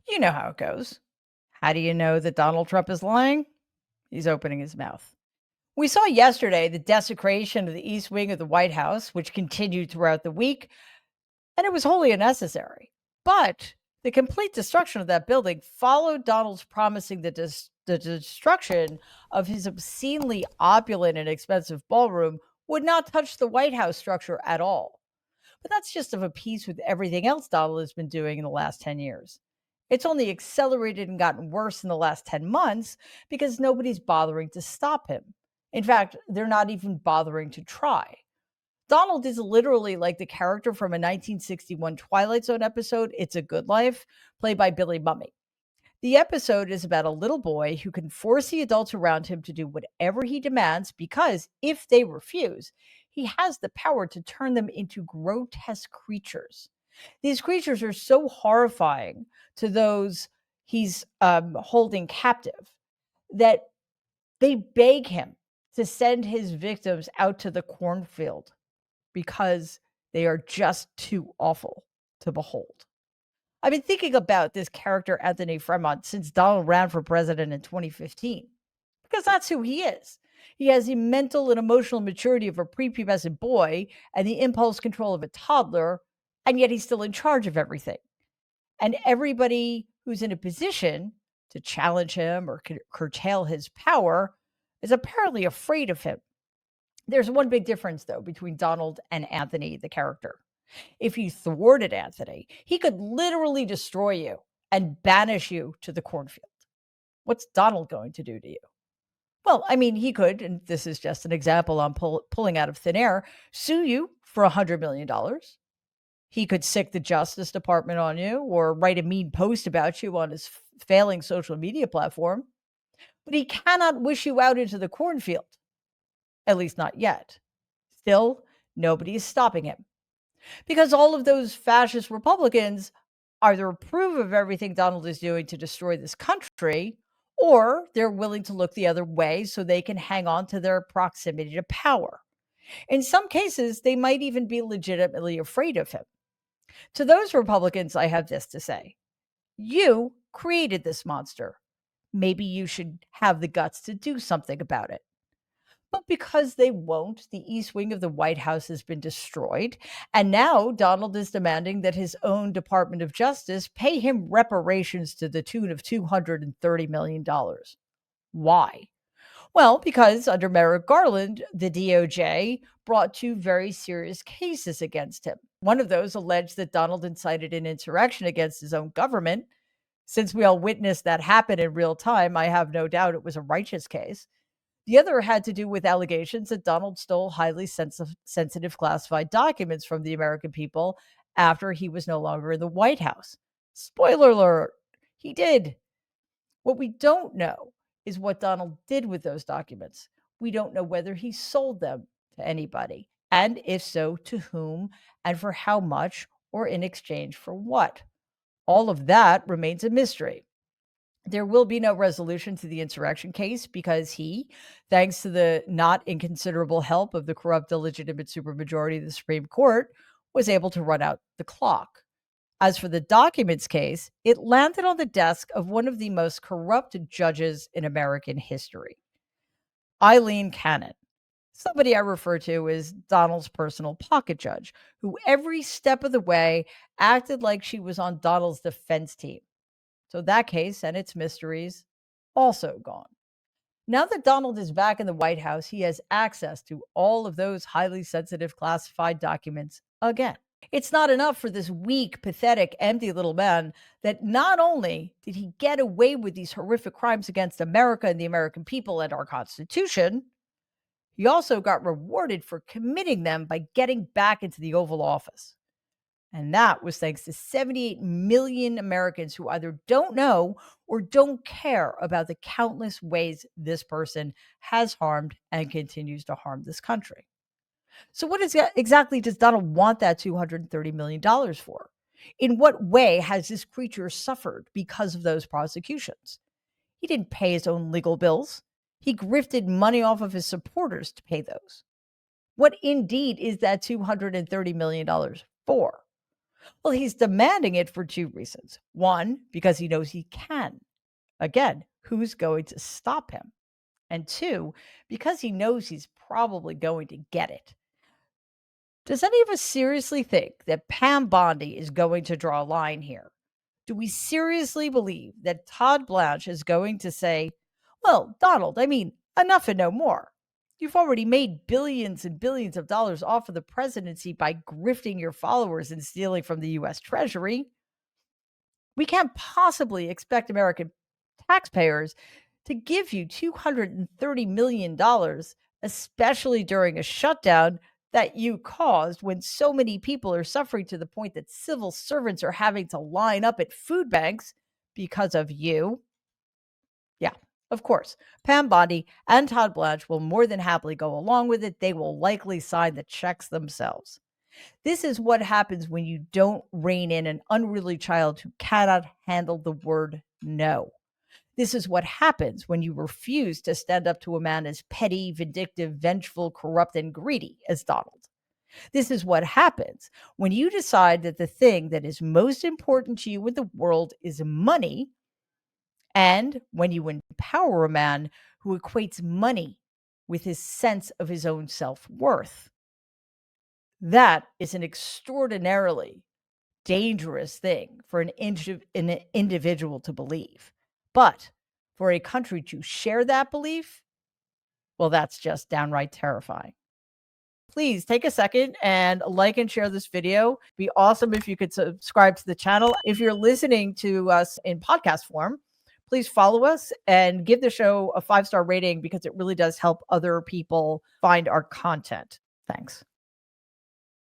You know how it goes. How do you know that Donald Trump is lying? He's opening his mouth. We saw yesterday the desecration of the East Wing of the White House, which continued throughout the week, and it was wholly unnecessary. But the complete destruction of that building followed Donald's promising the destruction of his obscenely opulent and expensive ballroom would not touch the White House structure at all. But that's just of a piece with everything else Donald has been doing in the last 10 years. It's only accelerated and gotten worse in the last 10 months because nobody's bothering to stop him. In fact, they're not even bothering to try. Donald is literally like the character from a 1961 Twilight Zone episode, It's a Good Life, played by Billy Mumy. The episode is about a little boy who can force the adults around him to do whatever he demands because if they refuse, he has the power to turn them into grotesque creatures. These creatures are so horrifying to those he's holding captive that they beg him to send his victims out to the cornfield because they are just too awful to behold. I've been thinking about this character, Anthony Fremont, since Donald ran for president in 2015, because that's who he is. He has the mental and emotional maturity of a prepubescent boy and the impulse control of a toddler, and yet he's still in charge of everything. And everybody who's in a position to challenge him or curtail his power is apparently afraid of him. There's one big difference, though, between Donald and Anthony, the character. If you thwarted Anthony, he could literally destroy you and banish you to the cornfield. What's Donald going to do to you? Well, I mean, he could, and this is just an example I'm pulling out of thin air, sue you for $100 million. He could sick the Justice Department on you or write a mean post about you on his failing social media platform. But he cannot wish you out into the cornfield, at least not yet. Still, nobody is stopping him because all of those fascist Republicans either approve of everything Donald is doing to destroy this country, or they're willing to look the other way so they can hang on to their proximity to power. In some cases, they might even be legitimately afraid of him. To those Republicans, I have this to say: you created this monster. Maybe you should have the guts to do something about it. But because they won't, the East Wing of the White House has been destroyed. And now Donald is demanding that his own Department of Justice pay him reparations to the tune of $230 million. Why? Well, because under Merrick Garland, the DOJ brought two very serious cases against him. One of those alleged that Donald incited an insurrection against his own government. Since we all witnessed that happen in real time, I have no doubt it was a righteous case. The other had to do with allegations that Donald stole highly sensitive classified documents from the American people after he was no longer in the White House. Spoiler alert, he did. What we don't know is what Donald did with those documents. We don't know whether he sold them to anybody, and if so, to whom, and for how much, or in exchange for what. All of that remains a mystery. There will be no resolution to the insurrection case because he, thanks to the not inconsiderable help of the corrupt, illegitimate supermajority of the Supreme Court, was able to run out the clock. As for the documents case, it landed on the desk of one of the most corrupt judges in American history, Eileen Cannon, somebody I refer to as Donald's personal pocket judge, who every step of the way acted like she was on Donald's defense team. So that case and its mysteries also gone. Now that Donald is back in the White House, he has access to all of those highly sensitive classified documents again. It's not enough for this weak, pathetic, empty little man that not only did he get away with these horrific crimes against America and the American people and our Constitution, he also got rewarded for committing them by getting back into the Oval Office. And that was thanks to 78 million Americans who either don't know or don't care about the countless ways this person has harmed and continues to harm this country. So, exactly does Donald want that $230 million for? In what way has this creature suffered because of those prosecutions? He didn't pay his own legal bills. He grifted money off of his supporters to pay those. What indeed is that $230 million for? Well, he's demanding it for two reasons. One, because he knows he can. Again, who's going to stop him? And two, because he knows he's probably going to get it. Does any of us seriously think that Pam Bondi is going to draw a line here? Do we seriously believe that Todd Blanche is going to say, well, Donald, I mean, enough and no more. You've already made billions and billions of dollars off of the presidency by grifting your followers and stealing from the US Treasury. We can't possibly expect American taxpayers to give you $230 million, especially during a shutdown that you caused when so many people are suffering to the point that civil servants are having to line up at food banks because of you. Yeah, of course. Pam Bondi and Todd Blanche will more than happily go along with it. They will likely sign the checks themselves. This is what happens when you don't rein in an unruly child who cannot handle the word no. This is what happens when you refuse to stand up to a man as petty, vindictive, vengeful, corrupt, and greedy as Donald. This is what happens when you decide that the thing that is most important to you in the world is money, and when you empower a man who equates money with his sense of his own self worth. That is an extraordinarily dangerous thing for an individual to believe. But for a country to share that belief, well, that's just downright terrifying. Please take a second and like and share this video. It'd be awesome if you could subscribe to the channel. If you're listening to us in podcast form, please follow us and give the show a 5-star rating because it really does help other people find our content. Thanks.